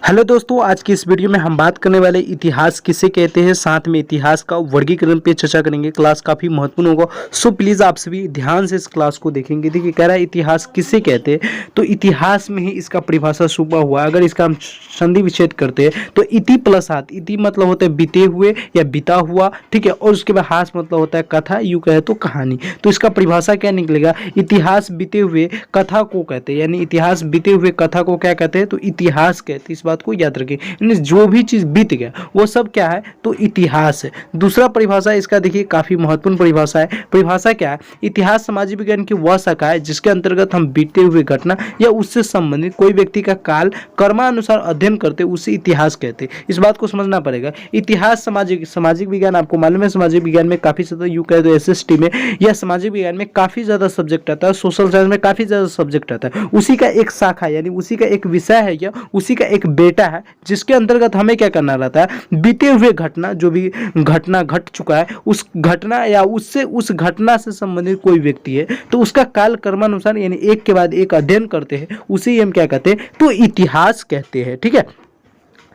Hello दोस्तों, आज की इस वीडियो में हम बात करने वाले इतिहास किसे कहते हैं, साथ में इतिहास का वर्गीकरण पे चर्चा करेंगे। क्लास काफ़ी महत्वपूर्ण होगा, सो प्लीज़ आप सभी ध्यान से इस क्लास को देखेंगे। देखिए, कह रहा है इतिहास किसे कहते हैं, तो इतिहास में ही इसका परिभाषा छुपा हुआ है। अगर इसका हम संधि विच्छेद करते हैं तो इति प्लस हाथ, इति मतलब होता है बीते हुए या बीता हुआ, ठीक है, और उसके बाद हास मतलब होता है कथा, यूँ कहे तो कहानी। तो इसका परिभाषा क्या निकलेगा, इतिहास बीते हुए कथा को कहते हैं, यानी इतिहास बीते हुए कथा को क्या कहते हैं, तो इतिहास कहते हैं। इस बात को याद रखें, यानी जो भी चीज बीत गया वो सब क्या है, तो इतिहास है। दूसरा परिभाषा इसका देखिए, काफी महत्वपूर्ण परिभाषा है। परिभाषा क्या है, इतिहास सामाजिक विज्ञान की वह शाखा है जिसके अंतर्गत हम बीते हुए घटना या उससे संबंधित कोई व्यक्ति का काल कर्मानुसार अध्ययन करते उसे इतिहास कहते हैं। इस बात को समझना पड़ेगा। इतिहास सामाजिक विज्ञान, आपको मालूम है सामाजिक विज्ञान में काफी ज्यादा, यूं कह दो एसएसटी में या सामाजिक विज्ञान में काफी ज्यादा सब्जेक्ट आता है, सोशल साइंस में काफी ज्यादा सब्जेक्ट आता है। उसी का एक शाखा यानी उसी का एक विषय है या उसी का एक बेटा है, जिसके अंतर्गत हमें क्या करना रहता है, बीते हुए घटना, जो भी घटना घट चुका है उस घटना या उससे उस घटना से संबंधित कोई व्यक्ति है तो उसका काल कर्मानुसार यानी एक के बाद एक अध्ययन करते हैं, उसे हम क्या कहते हैं, तो इतिहास कहते हैं। ठीक है,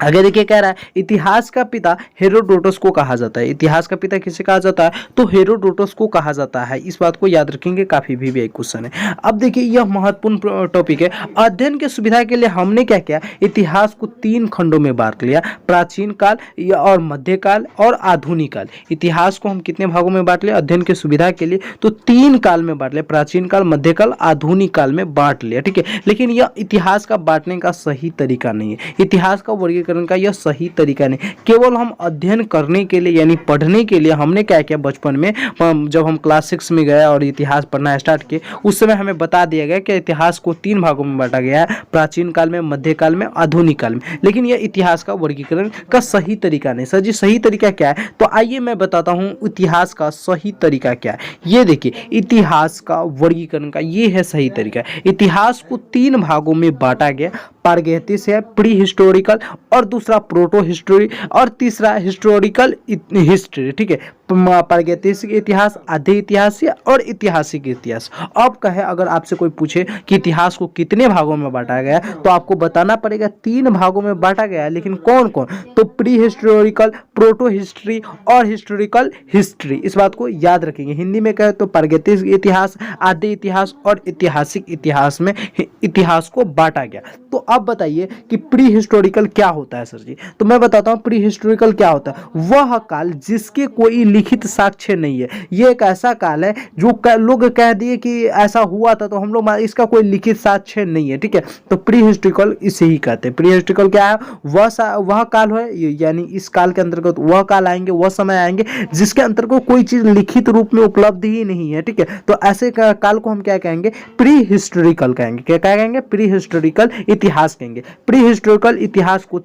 आगे देखिए, कह रहा है इतिहास का पिता हेरोडोटस को कहा जाता है। इतिहास का पिता किसे कहा जाता है, तो हेरोडोटस को कहा जाता है। इस बात को याद रखेंगे, काफी भी एक क्वेश्चन है। अब देखिए, यह महत्वपूर्ण टॉपिक है। अध्ययन की सुविधा के लिए हमने क्या किया, इतिहास को 3 खंडों में बांट लिया, प्राचीन काल और मध्यकाल और आधुनिक काल। इतिहास को हम कितने भागों में बांट लिया अध्ययन की सुविधा के लिए, तो 3 काल में बांट लिया, प्राचीन काल, मध्यकाल, आधुनिक काल में बांट लिया। ठीक है, लेकिन यह इतिहास का बांटने का सही तरीका नहीं है। इतिहास का वर्गीकरण का यह सही तरीका नहीं, केवल हम अध्ययन करने के लिए यानी पढ़ने के लिए हमने क्या किया, बचपन में जब हम क्लास 6 में गए और इतिहास पढ़ना स्टार्ट किए, उस समय हमें बता दिया गया कि इतिहास को 3 भागों में बांटा गया है, प्राचीन काल में, मध्यकाल में, आधुनिक काल में। लेकिन यह इतिहास का वर्गीकरण का सही तरीका नहीं। सर जी, सही तरीका क्या है, तो आइए मैं बताता हूं इतिहास का सही तरीका क्या है। ये देखिए, इतिहास का वर्गीकरण का ये है सही तरीका। इतिहास को 3 भागों में बांटा गया, प्रागैतिहासिक है, प्री हिस्टोरिकल, और दूसरा प्रोटो हिस्ट्री, और तीसरा हिस्टोरिकल हिस्ट्री। ठीक है, प्रागैतिहासिक इतिहास, आधे इतिहास और ऐतिहासिक इतिहास। अब कहे, अगर आपसे कोई पूछे कि इतिहास को कितने भागों में बांटा गया, तो आपको बताना पड़ेगा 3 भागों में बांटा गया है। लेकिन कौन कौन, तो प्री हिस्टोरिकल, प्रोटो हिस्ट्री और हिस्टोरिकल हिस्ट्री। इस बात को याद रखेंगे। हिंदी में कहे तो प्रागैतिहासिक इतिहास, आधे इतिहास और ऐतिहासिक इतिहास में इतिहास को बांटा गया। तो अब बताइए कि प्री हिस्टोरिकल क्या होता है। सर जी, तो मैं बताता हूं प्री हिस्टोरिकल क्या होता है। वह काल जिसके कोई लिखित साक्ष्य नहीं है। ये एक ऐसा काल है जो लोग कह दिए कि ऐसा हुआ था, तो हम लोग इसका कोई लिखित साक्ष्य नहीं है। ठीक है, तो प्री हिस्टोरिकल इसे ही कहते हैं। प्री हिस्टोरिकल क्या है, वह काल है, यानी इस काल के अंतर्गत वह काल आएंगे, वह समय आएंगे जिसके अंतर्गत कोई चीज लिखित रूप में उपलब्ध ही नहीं है। ठीक है, तो ऐसे काल को हम क्या कहेंगे, प्री हिस्टोरिकल कहेंगे। क्या कहेंगे, प्री हिस्टोरिकल इतिहास कहेंगे। प्री हिस्टोरिकल इतिहास को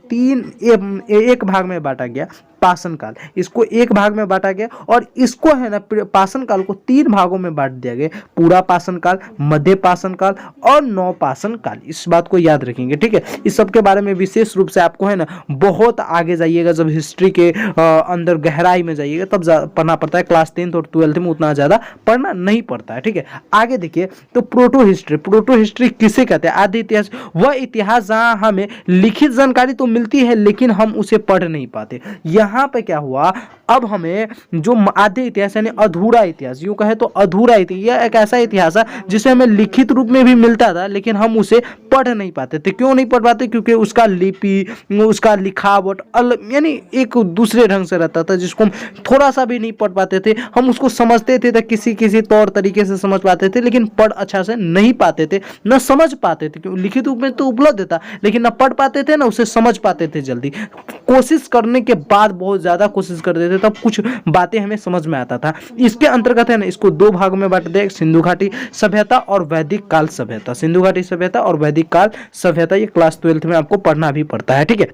एक भाग में बांटा गया, पाषाण काल, इसको एक भाग में बांटा गया, और इसको है ना पाषाण काल को 3 भागों में बांट दिया गया, पूरा पाषाण काल, मध्य पाषाण काल और नवपाषाण काल। इस बात को याद रखेंगे। ठीक है, इस सब के बारे में विशेष रूप से आपको है ना बहुत आगे जाइएगा, जब हिस्ट्री के अंदर गहराई में जाइएगा तब पढ़ना पड़ता है। क्लास 10th और 12th में उतना ज्यादा पढ़ना नहीं पड़ता है। ठीक है, आगे देखिए, तो प्रोटो हिस्ट्री। प्रोटो हिस्ट्री किसे कहते हैं, आदि इतिहास। वह इतिहास जहां हमें लिखित जानकारी तो मिलती है लेकिन हम उसे पढ़ नहीं पाते। यहाँ पे क्या हुआ, अब हमें जो आधे इतिहास यानी अधूरा इतिहास, यूं कहे तो अधूरा इतिहास, यह एक ऐसा इतिहास है जिसे हमें लिखित रूप में भी मिलता था लेकिन हम उसे पढ़ नहीं पाते थे। क्यों नहीं पढ़ पाते, क्योंकि उसका लिपि, उसका लिखावट अलग यानी एक दूसरे ढंग से रहता था, जिसको हम थोड़ा सा भी नहीं पढ़ पाते थे। हम उसको समझते थे तो किसी तौर तरीके से समझ पाते थे, लेकिन पढ़ अच्छा से नहीं पाते थे, न समझ पाते थे। क्योंकि लिखित रूप में तो उपलब्ध था लेकिन न पढ़ पाते थे, न उसे समझ पाते थे जल्दी। कोशिश करने के बाद, बहुत ज्यादा कोशिश करते थे, तब कुछ बातें हमें समझ में आता था। इसके अंतर्गत है ना, इसको 2 भागों में बांट दिया, सिंधु घाटी सभ्यता और वैदिक काल सभ्यता। सिंधु घाटी सभ्यता और वैदिक काल सभ्यता, ये क्लास 12th में आपको पढ़ना भी पड़ता है। ठीक है,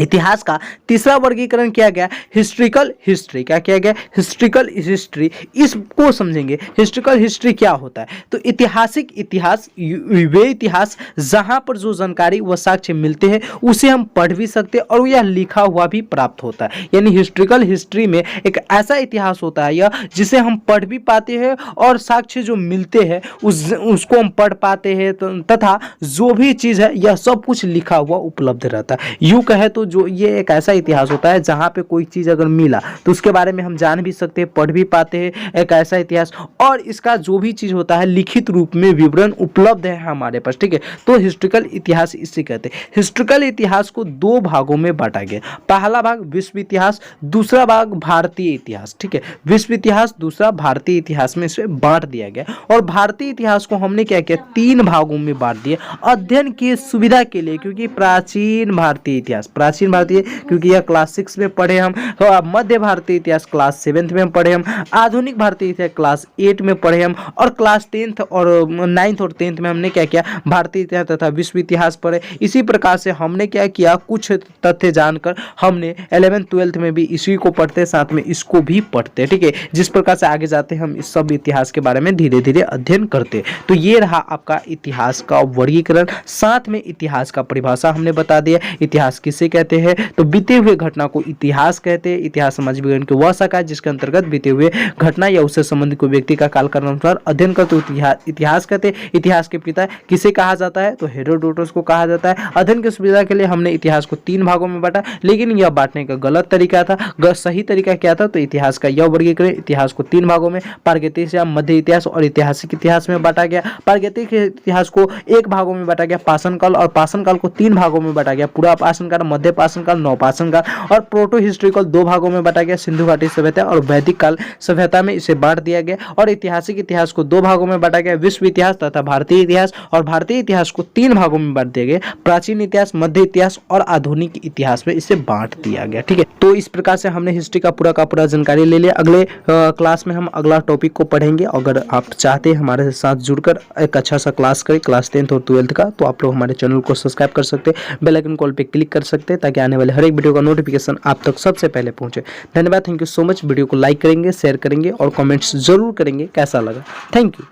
इतिहास का तीसरा वर्गीकरण किया गया हिस्ट्रिकल हिस्ट्री। क्या किया गया? Historical history. इसको समझेंगे हिस्ट्रिकल हिस्ट्री क्या होता है। तो ऐतिहासिक इतिहास वे इतिहास जहां पर जो जानकारी व साक्ष्य मिलते हैं उसे हम पढ़ भी सकते हैं और यह लिखा हुआ भी प्राप्त होता है। यानी हिस्ट्रिकल हिस्ट्री में एक ऐसा इतिहास होता है यह जिसे हम पढ़ भी पाते हैं और साक्ष्य जो मिलते हैं उसको हम पढ़ पाते हैं, तथा जो भी चीज़ है यह सब कुछ लिखा हुआ उपलब्ध रहता है। यूँ कहे तो जो ये एक ऐसा इतिहास होता है जहाँ पे कोई चीज़ अगर मिला तो उसके बारे में हम जान भी सकते हैं, पढ़ भी पाते हैं। एक ऐसा इतिहास, और इसका जो भी चीज़ होता है लिखित रूप में विवरण उपलब्ध है हमारे पास। ठीक है, तो हिस्ट्रिकल इतिहास इसे कहते हैं। हिस्ट्रिकल इतिहास को दो भागों में बांटा गया। पहला भाग विश्व इतिहास, दूसरा भाग भारतीय इतिहास। ठीक है, विश्व इतिहास, दूसरा भारतीय इतिहास में इसे बांट दिया गया। और भारतीय इतिहास को हमने क्या किया? तीन भागों में बांट दिया अध्ययन की सुविधा के लिए, क्योंकि प्राचीन भारतीय इतिहास, प्राचीन भारतीय क्योंकि यह क्लास 6 में पढ़े हम, मध्य भारतीय इतिहास क्लास 7 में हम पढ़े हम, आधुनिक भारतीय इतिहास क्लास 8 में पढ़े हम, और क्लास 10th और 9th और 10th में हमने क्या किया? भारतीय इतिहास तथा विश्व इतिहास पढ़े। इसी प्रकार से हमने क्या किया? कुछ तथ्य जानकर हमने 11th 12th में भी इसी को पढ़ते, साथ में इसको भी पढ़ते। ठीक है, जिस प्रकार से आगे जाते हम इस सब इतिहास के बारे में धीरे धीरे अध्ययन करते। तो ये रहा आपका इतिहास का वर्गीकरण, साथ में इतिहास का परिभाषा हमने बता दिया। इतिहास किसे कहते हैं? तो बीते हुए घटना को इतिहास कहते हैं। इतिहास समाज विज्ञान की वह शाखा है जिसके अंतर्गत बीते हुए घटना या उससे संबंधित कोई व्यक्ति का कालक्रम अनुसार अध्ययन कर तो इतिहास कहते हैं। इतिहास के पिता किसे कहा जाता है? तो हेरोडोटस को कहा जाता है। अध्ययन की सुविधा के लिए हमने इतिहास को तीन भागों में बांटा, लेकिन यह बांटने का गलत तरीका था। सही तरीका क्या था? तो इतिहास का यह वर्गीकरण इतिहास को तीन भागों में प्रागैतिक या मध्य इतिहास और ऐतिहासिक इतिहास में बांटा गया। प्रागैतिक इतिहास को एक भागों में बांटा गया पाषाण काल, और पाषाण काल को तीन भागों में बांटा गया, पूरा पाषाण काल, मध्य पाषाण काल, नवपाषाण काल, और प्रोटो हिस्ट्रिकल दो भागों में बांटा गया, सिंधु घाटी सभ्यता और वैदिक काल सभ्यता में इसे बांट दिया गया। और ऐतिहासिक इतिहास को दो भागों में बांटा गया, विश्व इतिहास तथा भारतीय इतिहास, और भारतीय इतिहास को तीन भागों में बांट दिया गया, प्राचीन इतिहास, मध्य इतिहास और आधुनिक इतिहास में इसे बांट दिया गया। ठीक है, तो इस प्रकार से हमने हिस्ट्री का पूरा जानकारी ले लिया। अगले क्लास में हम अगला टॉपिक को पढ़ेंगे। अगर आप चाहते हैं हमारे साथ जुड़कर एक अच्छा सा क्लास करें क्लास 10th और 12th का, तो आप लोग हमारे चैनल को सब्सक्राइब कर सकते हैं, बेल आइकन कॉल पे क्लिक कर सकते हैं, ताकि आने वाले हर एक वीडियो का नोटिफिकेशन आप तक सबसे पहले पहुंचे। धन्यवाद, thank you so much. Video को लाइक करेंगे, शेयर करेंगे और कमेंट्स जरूर करेंगे कैसा लगा। Thank you.